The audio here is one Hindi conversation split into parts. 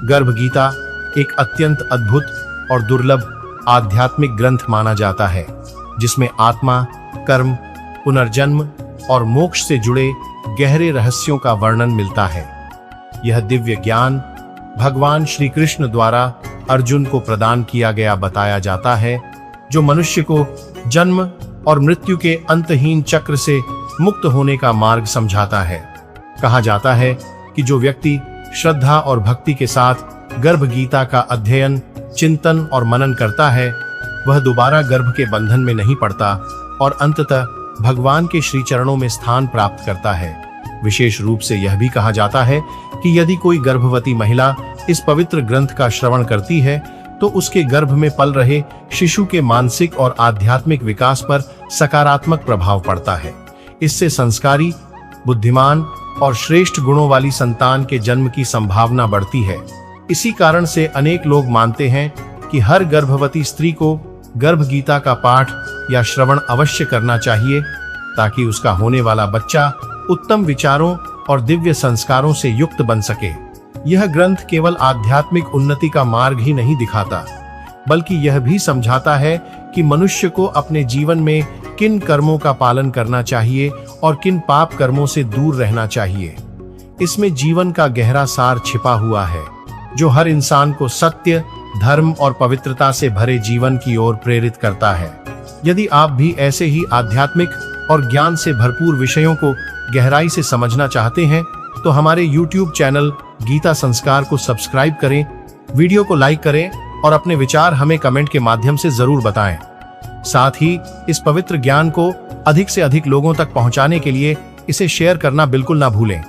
गर्भ गीता एक अत्यंत अद्भुत और दुर्लभ आध्यात्मिक ग्रंथ माना जाता है, जिसमें आत्मा, कर्म, पुनर्जन्म और मोक्ष से जुड़े गहरे रहस्यों का वर्णन मिलता है। यह दिव्य ज्ञान भगवान श्री कृष्ण द्वारा अर्जुन को प्रदान किया गया बताया जाता है, जो मनुष्य को जन्म और मृत्यु के अंतहीन चक्र से मुक्त होने का मार्ग समझाता है। कहा जाता है कि जो व्यक्ति श्रद्धा और भक्ति के साथ गर्भ गीता का अध्ययन, चिंतन और मनन करता है, वह दोबारा गर्भ के बंधन में नहीं पड़ता और अंततः भगवान के श्री चरणों में स्थान प्राप्त करता है। विशेष रूप से यह भी कहा जाता है कि यदि कोई गर्भवती महिला इस पवित्र ग्रंथ का श्रवण करती है, तो उसके गर्भ में पल रहे शिशु के मानसिक और आध्यात्मिक विकास पर सकारात्मक प्रभाव पड़ता है। इससे संस्कारी, बुद्धिमान और श्रेष्ठ गुणों वाली संतान के जन्म की संभावना बढ़ती है। इसी कारण से अनेक लोग मानते हैं कि हर गर्भवती स्त्री को गर्भ गीता का पाठ या श्रवण अवश्य करना चाहिए, ताकि उसका होने वाला बच्चा उत्तम विचारों और दिव्य संस्कारों से युक्त बन सके। यह ग्रंथ केवल आध्यात्मिक उन्नति का मार्ग ही नहीं दिखाता, बल्कि यह भी समझाता है कि मनुष्य को अपने जीवन में किन कर्मों का पालन करना चाहिए और किन पाप कर्मों से दूर रहना चाहिए। इसमें जीवन का गहरा सार छिपा हुआ है, जो हर इंसान को सत्य, धर्म और पवित्रता से भरे जीवन की ओर प्रेरित करता है। यदि आप भी ऐसे ही आध्यात्मिक और ज्ञान से भरपूर विषयों को गहराई से समझना चाहते हैं, तो हमारे YouTube चैनल गीता संस्कार को सब्सक्राइब करें, वीडियो को लाइक करें और अपने विचार हमें कमेंट के माध्यम से जरूर बताएं। साथ ही इस पवित्र ज्ञान को अधिक से अधिक लोगों तक पहुंचाने के लिए इसे शेयर करना बिल्कुल ना भूलें।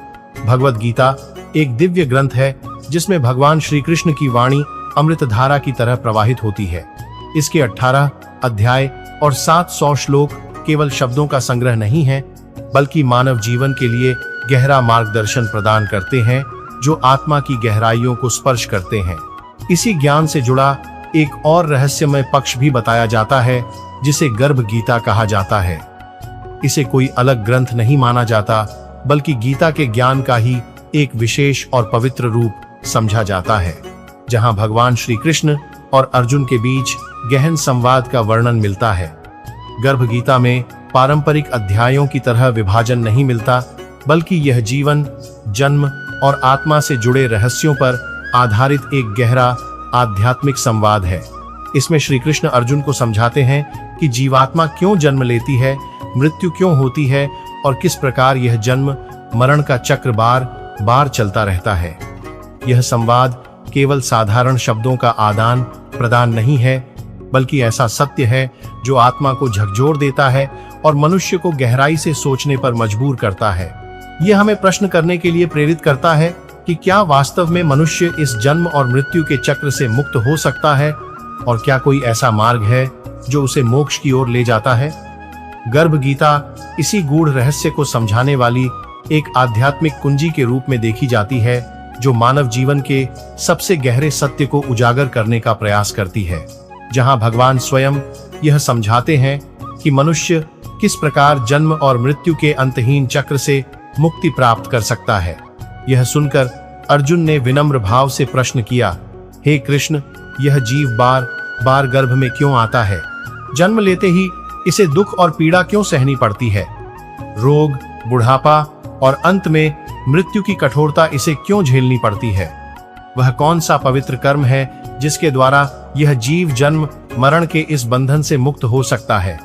भगवद गीता एक दिव्य ग्रंथ है, जिसमें भगवान श्री कृष्ण की वाणी अमृत धारा की तरह प्रवाहित होती है। इसके 18 अध्याय और 700 श्लोक केवल शब्दों का संग्रह नहीं है, बल्कि मानव जीवन के लिए गहरा मार्गदर्शन प्रदान करते हैं, जो आत्मा की गहराइयों को स्पर्श करते हैं। इसी ज्ञान से जुड़ा एक और रहस्यमय पक्ष भी बताया जाता है, जिसे गर्भ गीता कहा जाता है। इसे कोई अलग ग्रंथ नहीं माना जाता, बल्कि गीता के ज्ञान का ही एक विशेष और पवित्र रूप समझा जाता है, जहां भगवान श्री कृष्ण और अर्जुन के बीच गहन संवाद का वर्णन मिलता है। गर्भ गीता में पारंपरिक अध्यायों की तरह विभाजन नहीं मिलता, बल्कि यह जीवन, जन्म और आत्मा से जुड़े रहस्यों पर आधारित एक गहरा आध्यात्मिक संवाद है। इसमें श्री कृष्ण अर्जुन को समझाते हैं कि जीवात्मा क्यों जन्म लेती है, मृत्यु क्यों होती है और किस प्रकार यह जन्म मरण का चक्र बार बार चलता रहता है। यह संवाद केवल साधारण शब्दों का आदान प्रदान नहीं है, बल्कि ऐसा सत्य है जो आत्मा को झकझोर देता है और मनुष्य को गहराई से सोचने पर मजबूर करता है। यह हमें प्रश्न करने के लिए प्रेरित करता है कि क्या वास्तव में मनुष्य इस जन्म और मृत्यु के चक्र से मुक्त हो सकता है, और क्या कोई ऐसा मार्ग है जो उसे मोक्ष की ओर ले जाता है। गर्भ गीता इसी गूढ़ रहस्य को समझाने वाली एक आध्यात्मिक कुंजी के रूप में देखी जाती है, जो मानव जीवन के सबसे गहरे सत्य को उजागर करने का प्रयास करती है। जहां भगवान स्वयं यह समझाते हैं कि मनुष्य किस प्रकार जन्म और मृत्यु के अंतहीन चक्र से मुक्ति प्राप्त कर सकता है। यह सुनकर अर्जुन ने विनम्र भाव से प्रश्न किया, हे कृष्ण, यह जीव बार बार गर्भ में क्यों आता है? जन्म लेते ही इसे दुख और पीड़ा क्यों सहनी पड़ती है? रोग, बुढ़ापा और अंत में मृत्यु की कठोरता इसे क्यों झेलनी पड़ती है? वह कौन सा पवित्र कर्म है जिसके द्वारा यह जीव जन्म मरण के इस बंधन से मुक्त हो सकता है?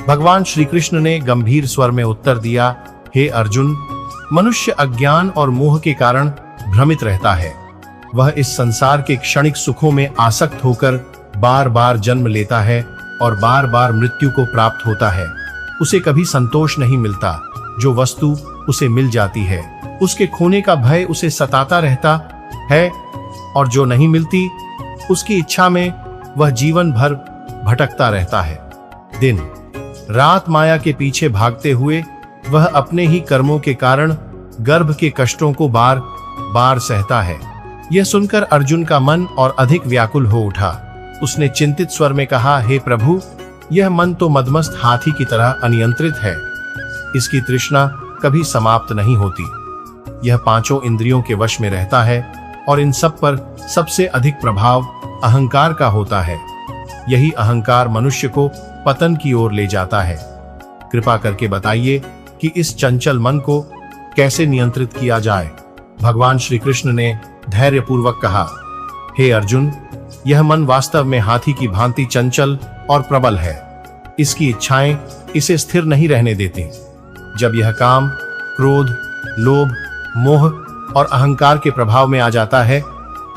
भगवान श्री कृष्ण ने गंभीर स्वर में उत्तर दिया, हे अर्जुन, मनुष्य अज्ञान और मोह के कारण भ्रमित रहता है। वह इस संसार के क्षणिक सुखों में आसक्त होकर बार बार जन्म लेता है और बार बार मृत्यु को प्राप्त होता है। उसे कभी संतोष नहीं मिलता। जो वस्तु उसे मिल जाती है, उसके खोने का भय उसे सताता रहता है, और जो नहीं मिलती, उसकी इच्छा में वह जीवन भर भटकता रहता है। दिन रात माया के पीछे भागते हुए वह अपने ही कर्मों के कारण गर्भ के कष्टों को बार बार सहता है। यह सुनकर अर्जुन का मन और अधिक व्याकुल हो उठा। उसने चिंतित स्वर में कहा, हे प्रभु, यह मन तो मदमस्त हाथी की तरह अनियंत्रित है। इसकी तृष्णा कभी समाप्त नहीं होती। यह पांचों इंद्रियों के वश में रहता है और इन सब पर सबसे अधिक प्रभाव अहंकार का होता है। यही अहंकार मनुष्य को पतन की ओर ले जाता है। कृपा करके बताइए कि इस चंचल मन को कैसे नियंत्रित किया जाए। भगवान श्री कृष्ण ने धैर्यपूर्वक कहा, हे अर्जुन, यह मन वास्तव में हाथी की भांति चंचल और प्रबल है। इसकी इच्छाएं इसे स्थिर नहीं रहने देती। जब यह काम, क्रोध, लोभ, मोह और अहंकार के प्रभाव में आ जाता है,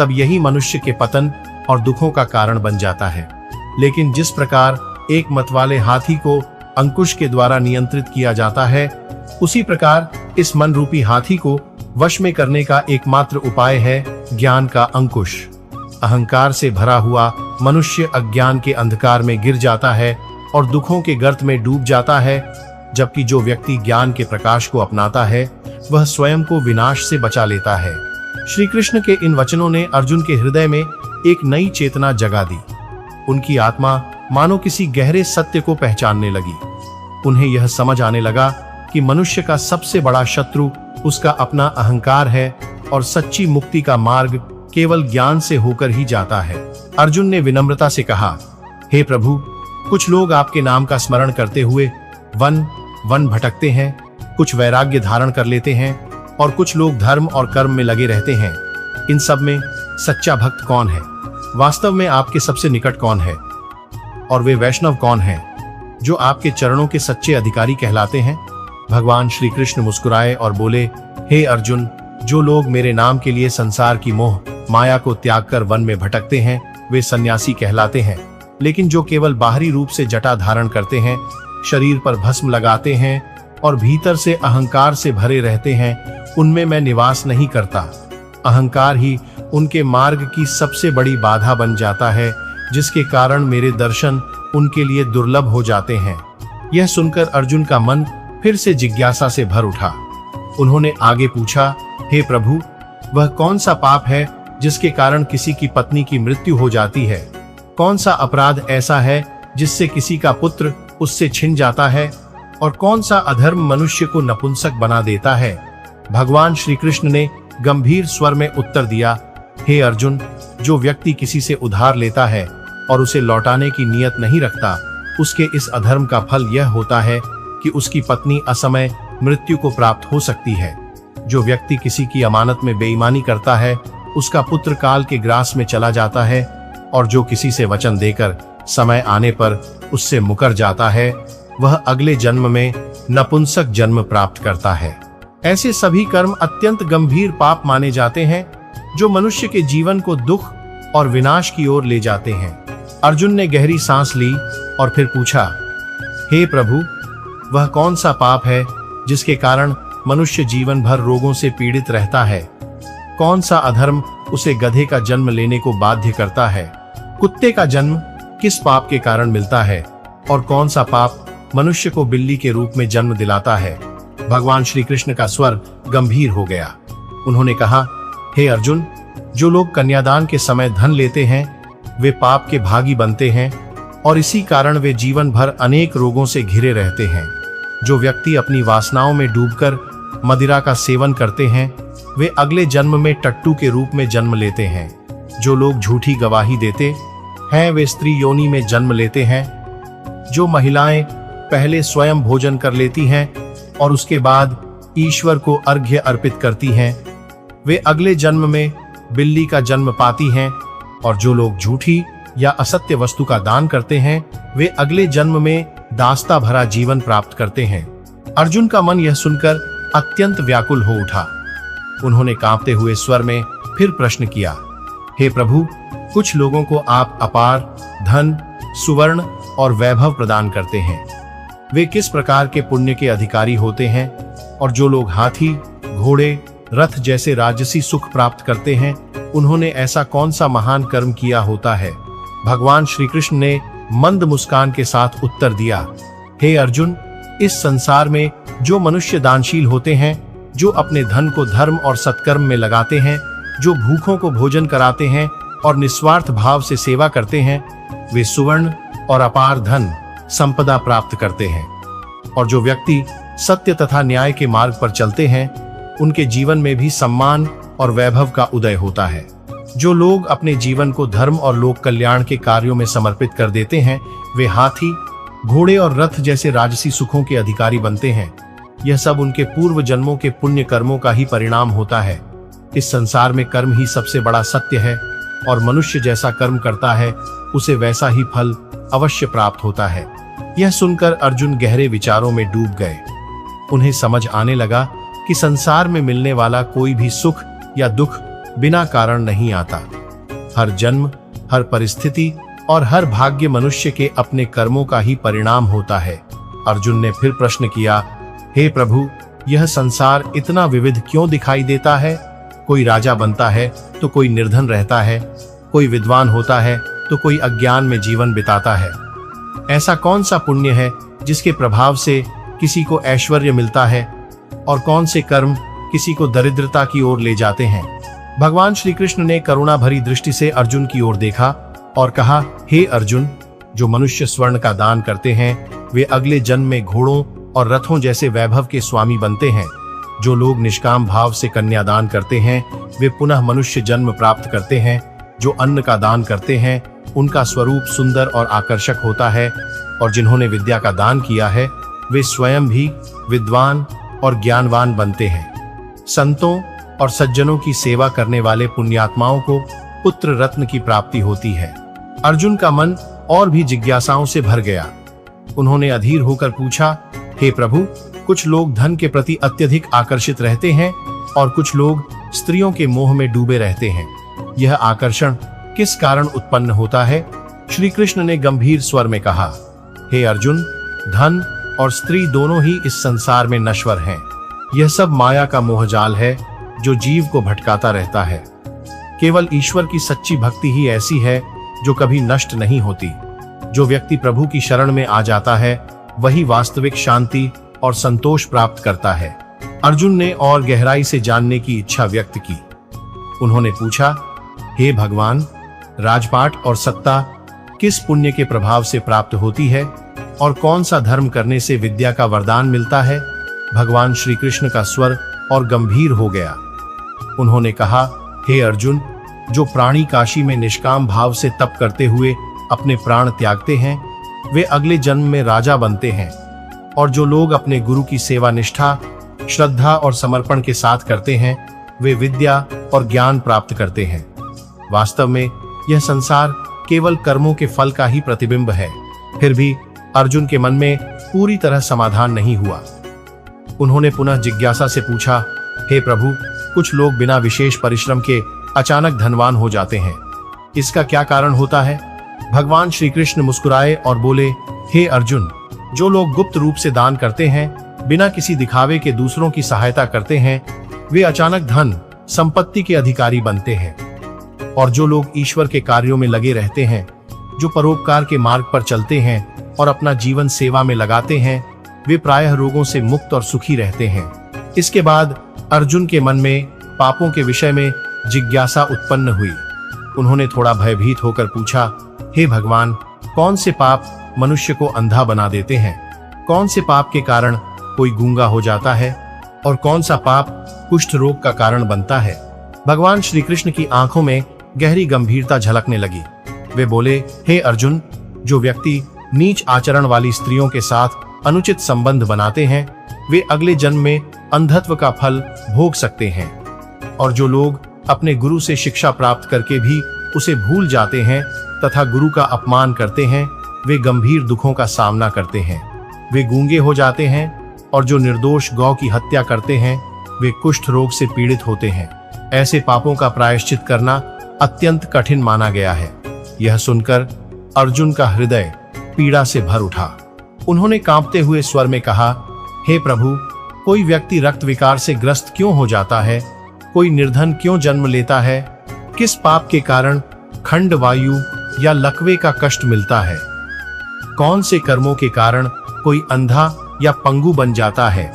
तब यही मनुष्य के पतन और दुखों का कारण बन जाता है। लेकिन जिस प्रकार एक मतवाले हाथी को अंकुश के द्वारा नियंत्रित किया जाता है, उसी प्रकार इस मन रूपी हाथी को वश में करने का एकमात्र उपाय है ज्ञान का अंकुश। अहंकार से भरा हुआ मनुष्य अज्ञान के अंधकार में गिर जाता है और दुखों के गर्त में डूब जाता है, जबकि जो व्यक्ति ज्ञान के प्रकाश को अपनाता है, वह स्वयं को विनाश से बचा लेता है। श्री कृष्ण के इन वचनों ने अर्जुन के हृदय में एक नई चेतना जगा दी। उनकी आत्मा मानो किसी गहरे सत्य को पहचानने लगी। उन्हें यह समझ आने लगा कि मनुष्य का सबसे बड़ा शत्रु उसका अपना अहंकार है और सच्ची मुक्ति का मार्ग केवल ज्ञान से होकर ही जाता है। अर्जुन ने विनम्रता से कहा, हे प्रभु, कुछ लोग आपके नाम का स्मरण करते हुए वन वन भटकते हैं, कुछ वैराग्य धारण कर लेते हैं और कुछ लोग धर्म और कर्म में लगे रहते हैं। इन सब में सच्चा भक्त कौन है? वास्तव में आपके सबसे निकट कौन है? और वे वैष्णव कौन हैं जो आपके चरणों के सच्चे अधिकारी कहलाते हैं? भगवान श्री कृष्ण मुस्कुराए और बोले, हे अर्जुन, जो लोग मेरे नाम के लिए संसार की मोह माया को त्याग कर वन में भटकते हैं, वे सन्यासी कहलाते हैं। लेकिन जो केवल बाहरी रूप से जटा धारण करते हैं, शरीर पर भस्म लगाते हैं और भीतर से अहंकार से भरे रहते हैं, उनमें मैं निवास नहीं करता। अहंकार ही उनके मार्ग की सबसे बड़ी बाधा बन जाता है, जिसके कारण मेरे दर्शन उनके लिए दुर्लभ हो जाते हैं। यह सुनकर अर्जुन का मन फिर से जिज्ञासा से भर उठा। उन्होंने आगे पूछा, हे प्रभु, वह कौन सा पाप है जिसके कारण किसी की पत्नी की मृत्यु हो जाती है? कौन सा अपराध ऐसा है जिससे किसी का पुत्र उससे छिन जाता है? और कौन सा अधर्म मनुष्य को नपुंसक बना देता है? भगवान श्री कृष्ण ने गंभीर स्वर में उत्तर दिया, हे अर्जुन, जो व्यक्ति किसी से उधार लेता है और उसे लौटाने की नियत नहीं रखता, उसके इस अधर्म का फल यह होता है कि उसकी पत्नी असमय मृत्यु को प्राप्त हो सकती है। जो व्यक्ति किसी की अमानत में बेईमानी करता है, उसका पुत्र काल के ग्रास में चला जाता है, और जो किसी से वचन देकर समय आने पर उससे मुकर जाता है, वह अगले जन्म में नपुंसक जन्म प्राप्त करता है। ऐसे सभी कर्म अत्यंत गंभीर पाप माने जाते हैं, जो मनुष्य के जीवन को दुख और विनाश की ओर ले जाते हैं। अर्जुन ने गहरी सांस ली और फिर पूछा, हे प्रभु, वह कौन सा पाप है जिसके कारण मनुष्य जीवन भर रोगों से पीड़ित रहता है? कौन सा अधर्म उसे गधे का जन्म लेने को बाध्य करता है? कुत्ते का जन्म किस पाप के कारण मिलता है? और कौन सा पाप मनुष्य को बिल्ली के रूप में जन्म दिलाता है? भगवान श्री कृष्ण का स्वर गंभीर हो गया। उन्होंने कहा, हे अर्जुन, जो लोग कन्यादान के समय धन लेते हैं, वे पाप के भागी बनते हैं और इसी कारण वे जीवन भर अनेक रोगों से घिरे रहते हैं। जो व्यक्ति अपनी वासनाओं में डूबकर मदिरा का सेवन करते हैं, वे अगले जन्म में टट्टू के रूप में जन्म लेते हैं। जो लोग झूठी गवाही देते हैं, वे स्त्री योनि में जन्म लेते हैं। जो महिलाएं पहले स्वयं भोजन कर लेती हैं और उसके बाद ईश्वर को अर्घ्य अर्पित करती हैं, वे अगले जन्म में बिल्ली का जन्म पाती हैं। और जो लोग झूठी या असत्य वस्तु का दान करते हैं, वे अगले जन्म में दास्ता भरा जीवन प्राप्त करते हैं। अर्जुन का मन यह सुनकर अत्यंत व्याकुल हो उठा। उन्होंने कांपते हुए स्वर में फिर प्रश्न किया, हे प्रभु, कुछ लोगों को आप अपार धन, सुवर्ण और वैभव प्रदान करते हैं। वे किस प्रकार के पुण्य के अधिकारी होते हैं? और जो लोग हाथी, घोड़े, रथ जैसे राजसी सुख प्राप्त करते हैं, उन्होंने ऐसा कौन सा महान कर्म किया होता है? भगवान श्री कृष्ण ने मंद मुस्कान के साथ उत्तर दिया, हे अर्जुन, इस संसार में जो मनुष्य दानशील होते हैं, जो अपने धन को धर्म और सत्कर्म में लगाते हैं, जो भूखों को भोजन कराते हैं और निस्वार्थ भाव से सेवा करते हैं, वे सुवर्ण और अपार धन संपदा प्राप्त करते हैं। और जो व्यक्ति सत्य तथा न्याय के मार्ग पर चलते हैं, उनके जीवन में भी सम्मान और वैभव का उदय होता है। जो लोग अपने जीवन को धर्म और लोक कल्याण के कार्यों में समर्पित कर देते हैं, वे हाथी, घोड़े और रथ जैसे राजसी सुखों के अधिकारी बनते हैं। यह सब उनके पूर्व जन्मों के पुण्य कर्मों का ही परिणाम होता है। इस संसार में कर्म ही सबसे बड़ा सत्य है और मनुष्य जैसा कर्म करता है उसे वैसा ही फल अवश्य प्राप्त होता है। यह सुनकर अर्जुन गहरे विचारों में डूब गए। उन्हें समझ आने लगा कि संसार में मिलने वाला कोई भी सुख या दुख बिना कारण नहीं आता। हर जन्म, हर परिस्थिति और हर भाग्य मनुष्य के अपने कर्मों का ही परिणाम होता है। अर्जुन ने फिर प्रश्न किया, हे प्रभु, यह संसार इतना विविध क्यों दिखाई देता है? कोई राजा बनता है तो कोई निर्धन रहता है, कोई विद्वान होता है तो कोई अज्ञान में जीवन बिताता है। ऐसा कौन सा पुण्य है जिसके प्रभाव से किसी को ऐश्वर्य मिलता है और कौन से कर्म किसी को दरिद्रता की ओर ले जाते हैं? भगवान श्री कृष्ण ने करुणा भरी दृष्टि से अर्जुन की ओर देखा और कहा, हे अर्जुन, जो मनुष्य स्वर्ण का दान करते हैं वे अगले जन्म में घोड़ों और रथों जैसे वैभव के स्वामी बनते हैं। जो लोग निष्काम भाव से कन्यादान करते हैं वे पुनः मनुष्य जन्म प्राप्त करते हैं। जो अन्न का दान करते हैं उनका स्वरूप सुंदर और आकर्षक होता है और जिन्होंने विद्या का दान किया है वे स्वयं भी विद्वान और ज्ञानवान बनते हैं। संतों और सज्जनों की सेवा करने वाले पुण्यात्माओं को पुत्र रत्न की प्राप्ति होती है। अर्जुन का मन और भी जिज्ञासाओं से भर गया। उन्होंने अधीर होकर पूछा, हे प्रभु, कुछ लोग धन के प्रति अत्यधिक आकर्षित रहते हैं और कुछ लोग स्त्रियों के मोह में डूबे रहते हैं। यह आकर्षण किस कारण उत्पन्न होता है? श्री कृष्ण ने गंभीर स्वर में कहा, हे अर्जुन, धन और स्त्री दोनों ही इस संसार में नश्वर हैं। यह सब माया का मोहजाल है जो जीव को भटकाता रहता है। केवल ईश्वर की सच्ची भक्ति ही ऐसी है जो कभी नष्ट नहीं होती। जो व्यक्ति प्रभु की शरण में आ जाता है वही वास्तविक शांति और संतोष प्राप्त करता है। अर्जुन ने और गहराई से जानने की इच्छा व्यक्त की। उन्होंने पूछा, हे भगवान, राजपाट और सत्ता किस पुण्य के प्रभाव से प्राप्त होती है और कौन सा धर्म करने से विद्या का वरदान मिलता है? भगवान श्री कृष्ण का स्वर और गंभीर हो गया। उन्होंने कहा, हे अर्जुन, जो प्राणी काशी में निष्काम भाव से तप करते हुए अपने प्राण त्यागते हैं वे अगले जन्म में राजा बनते हैं और जो लोग अपने गुरु की सेवा निष्ठा, श्रद्धा और समर्पण के साथ करते हैं वे विद्या और ज्ञान प्राप्त करते हैं। वास्तव में यह संसार केवल कर्मों के फल का ही प्रतिबिंब है। फिर भी अर्जुन के मन में पूरी तरह समाधान नहीं हुआ। उन्होंने पुनः जिज्ञासा से पूछा, हे प्रभु, कुछ लोग बिना विशेष परिश्रम के अचानक धनवान हो जाते हैं, इसका क्या कारण होता है? भगवान श्री कृष्ण मुस्कुराए और बोले, हे अर्जुन, जो लोग गुप्त रूप से दान करते हैं, बिना किसी दिखावे के दूसरों की सहायता करते हैं, वे अचानक धन संपत्ति के अधिकारी बनते हैं। और जो लोग ईश्वर के कार्यों में लगे रहते हैं, जो परोपकार के मार्ग पर चलते हैं और अपना जीवन सेवा में लगाते हैं, वे प्रायः रोगों से मुक्त और सुखी रहते हैं। इसके बाद अर्जुन के मन में पापों के विषय में जिज्ञासा उत्पन्न हुई। उन्होंने थोड़ा भयभीत होकर पूछा, हे भगवान, कौन से पाप मनुष्य को अंधा बना देते हैं? कौन से पाप के कारण कोई गूंगा हो जाता है और कौन सा पाप कुष्ठ रोग का कारण बनता है? भगवान श्री कृष्ण की आंखों में गहरी गंभीरता झलकने लगी। वे बोले, हे अर्जुन, जो व्यक्ति नीच आचरण वाली स्त्रियों के साथ अनुचित संबंध बनाते हैं वे अगले जन्म में अंधत्व का फल भोग सकते हैं। और जो लोग अपने गुरु से शिक्षा प्राप्त करके भी उसे भूल जाते हैं तथा गुरु का अपमान करते हैं वे गंभीर दुखों का सामना करते हैं। वे गूंगे हो जाते हैं और जो निर्दोष गौ की हत्या करते हैं वे कुष्ठ रोग से पीड़ित होते हैं। ऐसे पापों का प्रायश्चित करना अत्यंत कठिन माना गया है। यह सुनकर अर्जुन का हृदय पीड़ा से भर उठा। उन्होंने कांपते हुए स्वर में कहा, हे प्रभु, कोई व्यक्ति रक्त विकार से ग्रस्त क्यों हो जाता है? कोई निर्धन क्यों जन्म लेता है? किस पाप के कारण खंड वायु या लकवे का कष्ट मिलता है? कौन से कर्मों के कारण कोई अंधा या पंगु बन जाता है?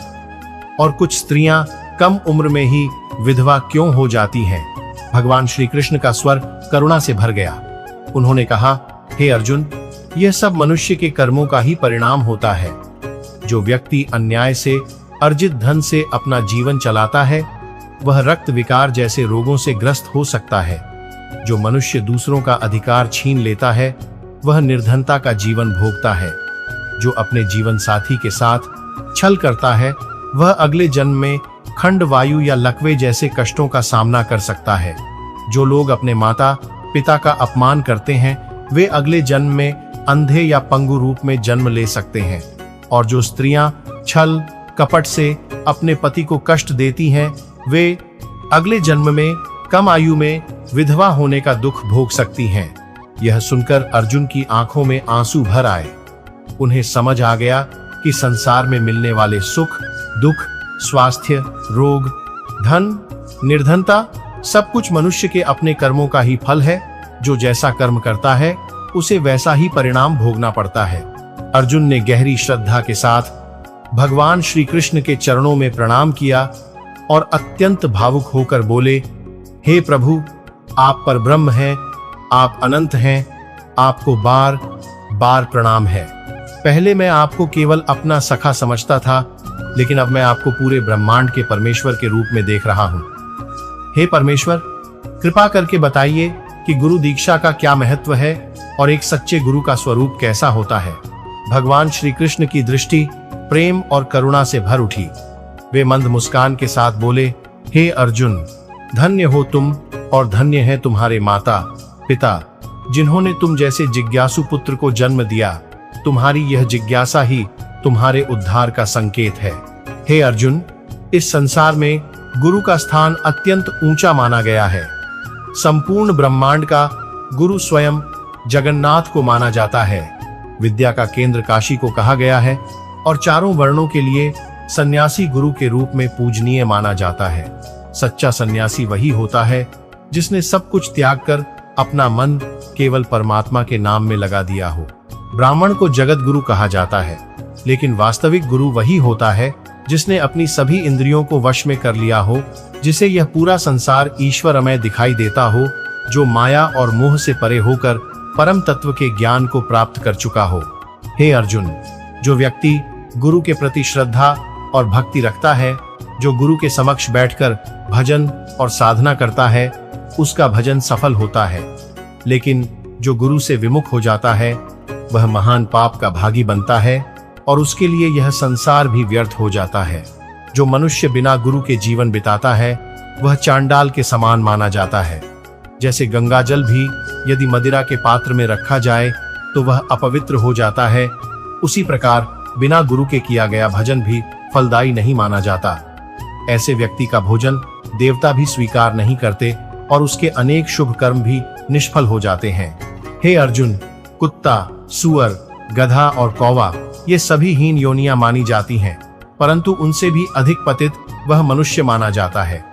और कुछ स्त्रियां कम उम्र में ही विधवा क्यों हो जाती हैं? भगवान श्री कृष्ण का स्वर करुणा से भर गया। उन्होंने कहा, हे अर्जुन, यह सब मनुष्य के कर्मों का ही परिणाम होता है। जो व्यक्ति अन्याय से अर्जित धन से अपना जीवन चलाता है वह रक्त विकार जैसे रोगों से ग्रस्त हो सकता है। जो मनुष्य दूसरों का अधिकार छीन लेता है वह निर्धनता का जीवन भोगता है। जो अपने जीवन साथी के साथ छल करता है वह अगले जन्म में खंड वायु या लकवे जैसे कष्टों का सामना कर सकता है। जो लोग अपने माता पिता का अपमान करते हैं वे अगले जन्म में अंधे या पंगु रूप में जन्म ले सकते हैं। और जो स्त्रियां छल कपट से अपने पति को कष्ट देती हैं वे अगले जन्म में कम आयु में विधवा होने का दुख भोग सकती हैं। यह सुनकर अर्जुन की आंखों में आंसू भर आए। उन्हें समझ आ गया कि संसार में मिलने वाले सुख दुख स्वास्थ्य रोग धन निर्धनता सब कुछ मनुष्य के अपने कर्मों का ही फल है। जो जैसा कर्म करता है उसे वैसा ही परिणाम भोगना पड़ता है। अर्जुन ने गहरी श्रद्धा के साथ भगवान श्री कृष्ण के चरणों में प्रणाम किया और अत्यंत भावुक होकर बोले, हे प्रभु, आप परब्रह्म हैं, आप अनंत हैं, आपको बार बार प्रणाम है। पहले मैं आपको केवल अपना सखा समझता था, लेकिन अब मैं आपको पूरे ब्रह्मांड के परमेश्वर के रूप में देख रहा हूं। हे परमेश्वर, कृपा करके बताइए कि गुरु दीक्षा का क्या महत्व है और एक सच्चे गुरु का स्वरूप कैसा होता है। भगवान श्री कृष्ण की दृष्टि प्रेम और करुणा से भर उठी। वे मंद मुस्कान के साथ बोले, हे अर्जुन, धन्य हो तुम और धन्य है तुम्हारे माता पिता जिन्होंने तुम जैसे जिज्ञासु पुत्र को जन्म दिया। तुम्हारी यह जिज्ञासा ही तुम्हारे उद्धार का संकेत है। हे अर्जुन, इस संसार में गुरु का स्थान अत्यंत ऊंचा माना गया है। संपूर्ण ब्रह्मांड का गुरु स्वयं जगन्नाथ को माना जाता है। विद्या का केंद्र काशी को कहा गया है और चारों वर्णों के लिए सन्यासी गुरु के रूप में पूजनीय माना जाता है। सच्चा सन्यासी वही होता है जिसने सब कुछ त्याग कर अपना मन केवल परमात्मा के नाम में लगा दिया हो। ब्राह्मण को जगत गुरु कहा जाता है, लेकिन वास्तविक गुरु वही होता है जिसने अपनी सभी इंद्रियों को वश में कर लिया हो, जिसे यह पूरा संसार ईश्वरमय दिखाई देता हो, जो माया और मोह से परे होकर परम तत्व के ज्ञान को प्राप्त कर चुका हो। हे अर्जुन, जो व्यक्ति गुरु के प्रति श्रद्धा और भक्ति रखता है, जो गुरु के समक्ष बैठकर भजन और साधना करता है, उसका भजन सफल होता है। लेकिन जो गुरु से विमुख हो जाता है वह महान पाप का भागी बनता है और उसके लिए यह संसार भी व्यर्थ हो जाता है। जो मनुष्य बिना गुरु के जीवन बिताता है वह चांडाल के समान माना जाता है। जैसे गंगा जल भी यदि मदिरा के पात्र में रखा जाए तो वह अपवित्र हो जाता है, उसी प्रकार बिना गुरु के किया गया भजन भी फलदायी नहीं माना जाता। ऐसे व्यक्ति का भोजन देवता भी स्वीकार नहीं करते और उसके अनेक शुभ कर्म भी निष्फल हो जाते हैं। हे अर्जुन, कुत्ता, सूअर, गधा और कौवा ये सभी हीन योनियां मानी जाती हैं, परंतु उनसे भी अधिक पतित वह मनुष्य माना जाता है।